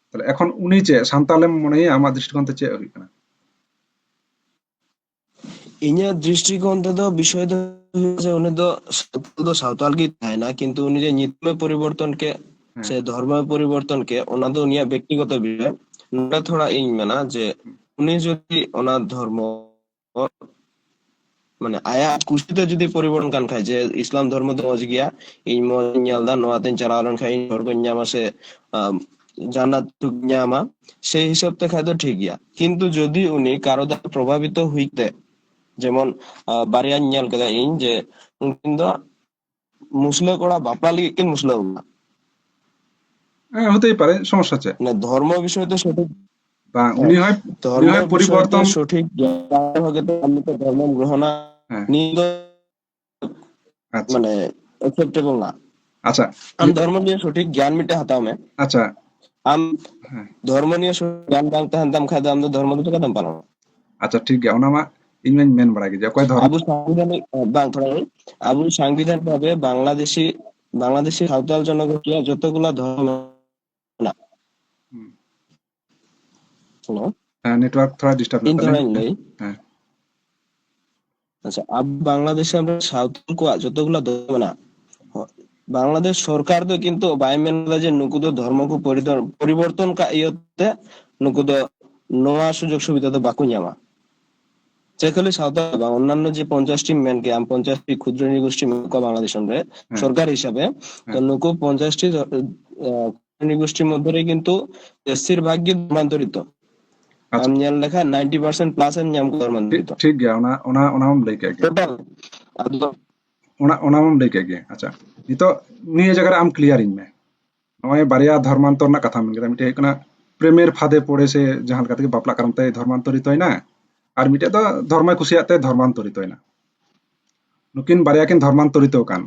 তাহলে এখন উনি চে সান্তালেম মনে আমার দৃষ্টিকোণ তে চে হই কানা ইঞা দৃষ্টিকোণ তে তো বিষয় তো যে উনি তো সাঁওতাল কি তাই না কিন্তু উনি যে নিত্যময় পরিবর্তন কে সে ধর্মীয় পরিবর্তন কে ওনা তো উনিয়া ব্যক্তিগত বিষয় ওটা থোড়া ইং মেনা যে উনি যদি ওনার ধর্ম মানে আয়া কুশিতে যদি পরিবর্তন কান খায় যে ইসলাম ধর্ম তো মজ গিয়া ইন মজালদা নোয়াতেন চালালন খাই ধর্মন্যামা সে জান্নাত ন্যামা সেই হিসাবতে খায় তো ঠিক গিয়া কিন্তু যদি উনি কারো দ্বারা প্রভাবিত হইতে যেমন বারিয়া নিয়াল কেদা ইন যে উনকিন দো মুসলে কোড়া বাপলা লাগি কিন মুসলে হতেই পারে সমস্যা আছে মানে ধর্ম বিষয় তো সঠিক বা উনি হয় পরিবর্তন সঠিক আমি তো ধর্ম গ্রহণ নিন্দ আচ্ছা মানে एक्सेप्टेबल ना আচ্ছা हम धर्म निये सठिक ज्ञान मिटे हताओ में আচ্ছা हम হ্যাঁ धर्म निये सठिक ज्ञान बांगते हंतम खादे हम तो धर्म तो कदम पानो আচ্ছা ঠিক গিয়া ᱚᱱᱟ ᱢᱟ ᱤᱧ ᱢᱟᱧ ᱢᱮᱱ ᱵᱟᱲᱟᱭ ᱜᱮ ᱡᱮ ᱚᱠᱚᱭ ᱫᱷᱚᱨᱚᱢ আবু সাংবিধানিক বাং থোড়া আবু সাংবিধানিক ভাবে বাংলাদেশি সাঁওতাল জনগোষ্ঠী যতগুলা ধর্ম না হুম, শুনো হ্যাঁ নেটওয়ার্ক থোড়া ডিস্টার্ব না ᱤᱧ তাহলে ᱛᱷᱚᱲᱟᱧ ᱞᱟᱹᱭ হ্যাঁ আচ্ছা আবু বাংলাদেশে আমরা সাঁওতাল কোয়া যতগুলা ধর্ম না বাংলাদেশ সরকার তো কিন্তু বাই মেনলা যে নুকু ᱫᱚ ধর্ম को পরিবর্তন কা ইয়তে নুকু ᱫᱚ নোয়া সুযোগ সুবিধা তো বাকু ᱧᱟᱢᱟ সেখানে সাঁওতাল বা অন্যান্য যে 50টি মেন গ্রাম 50টি ক্ষুদ্র নৃগোষ্ঠী মেনকা বাংলাদেশ রে হ্যাঁ সরকার হিসাবে তো হ্যাঁ নুকু 50টি নৃগোষ্ঠীর মধ্যে কিন্তু 80 ভাগই ধর্মান্তরিত আচ্ছা আম ñel লেখা 90% প্লাস এর ñam ধর্মান্তরিত ঠিক গিয়া ᱚᱱᱟ ᱢᱟᱢ ᱞᱟᱹᱭ ᱠᱮᱫ ᱜᱮ টোটাল আদᱚ ᱚᱱᱟ ᱢᱟᱢ ᱞᱟᱹᱭ ᱠᱮᱫ ᱜᱮ ᱟᱪᱪᱷᱟ ᱱᱤᱛᱚᱜ ᱱᱤᱭᱟᱹ ᱡᱟᱭᱜᱟ ᱨᱮ ᱟᱢ ᱠᱞᱤᱭᱟᱨ ᱤᱧ ᱢᱮ ᱱᱚᱜᱼᱚᱭ ᱵᱟᱨᱭᱟ ᱫᱷᱚᱨᱢᱟন্তর ᱨᱮᱱᱟᱜ ᱠᱟᱛᱷᱟ ᱢᱮᱱ ᱠᱮᱫᱟ ᱢᱤᱫᱴᱮᱡ ᱦᱩᱭᱩᱜ ᱠᱟᱱᱟ প্রেমের ফাঁদে পড়ে সে জাহান ᱞᱮᱠᱟ ᱛᱮᱜᱮ ᱵᱟᱯᱞᱟ ᱠᱟᱨᱚᱱ ᱛᱮ ধর্মান্তরিতᱭᱱᱟ আর মিটে ᱫᱚ ধর্মই ᱠᱩᱥᱤᱭᱟᱜ ᱛᱮ ধর্মান্তরিতᱭᱱᱟ নুকিন বারিয়া কিন ধর্মান্তরিত কান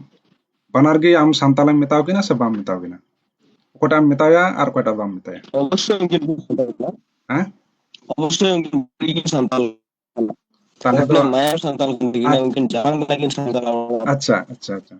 বানার ᱜᱮ ᱟᱢ ᱥᱟᱱᱛᱟᱞᱮᱢ ᱢᱮᱛᱟᱣ ᱠᱤᱱᱟ ᱥᱮ ᱵᱟᱢ ᱢᱮᱛᱟᱣ ᱠᱤᱱᱟ ᱚᱠᱚᱭᱴᱟᱜ ᱮᱢ ᱢᱮᱛᱟᱣᱟ আর কয়টা বাম মেতায়া অবশ্যই উনকি হ্যাঁ অবশ্যই উনকি সান্তাল তাহলে তো अपने माया संतान जिंदगी আ- ने उनके जान लगे संतान আচ্ছা আচ্ছা আচ্ছা